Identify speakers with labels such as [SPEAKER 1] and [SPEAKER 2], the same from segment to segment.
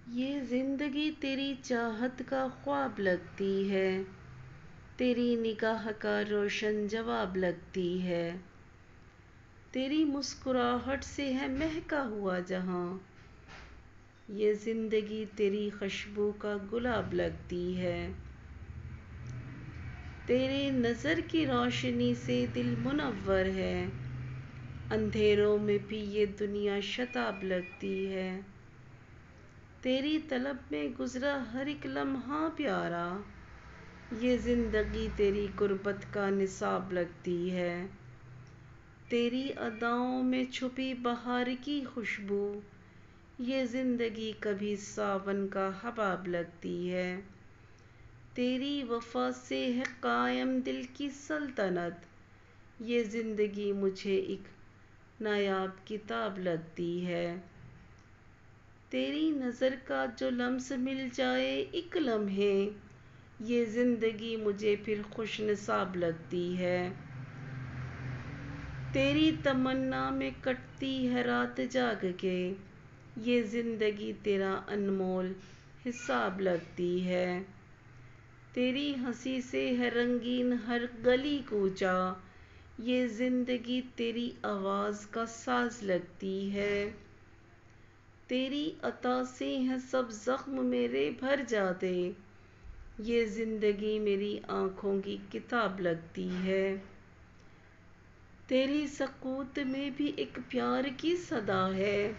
[SPEAKER 1] یہ زندگی تیری چاہت کا خواب لگتی ہے، تیری نگاہ کا روشن جواب لگتی ہے، تیری مسکراہٹ سے ہے مہکا ہوا جہاں، یہ زندگی تیری خوشبو کا گلاب لگتی ہے، تیرے نظر کی روشنی سے دل منور ہے، اندھیروں میں بھی یہ دنیا شتاب لگتی ہے، تیری طلب میں گزرا ہر ایک لمحہ پیارا، یہ زندگی تیری قربت کا نصاب لگتی ہے، تیری اداؤں میں چھپی بہار کی خوشبو، یہ زندگی کبھی ساون کا حباب لگتی ہے، تیری وفا سے ہے قائم دل کی سلطنت، یہ زندگی مجھے ایک نایاب کتاب لگتی ہے، تیری نظر کا جو لمس مل جائے ایک لمحے، یہ زندگی مجھے پھر خوش نصاب لگتی ہے، تیری تمنا میں کٹتی ہے رات جاگ کے، یہ زندگی تیرا انمول حساب لگتی ہے، تیری ہنسی سے ہے رنگین ہر گلی کوچہ، یہ زندگی تیری آواز کا ساز لگتی ہے، تیری عطا سے ہیں سب زخم میرے بھر جاتے، یہ زندگی میری آنکھوں کی کتاب لگتی ہے، تیری سکوت میں بھی ایک پیار کی صدا ہے،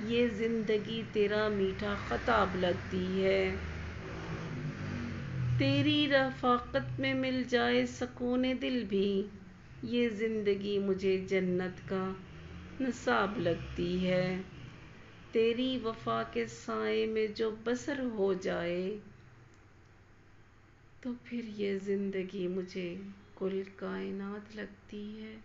[SPEAKER 1] یہ زندگی تیرا میٹھا خطاب لگتی ہے، تیری رفاقت میں مل جائے سکون دل بھی، یہ زندگی مجھے جنت کا نصاب لگتی ہے، تیری وفا کے سائے میں جو بسر ہو جائے، تو پھر یہ زندگی مجھے کل کائنات لگتی ہے۔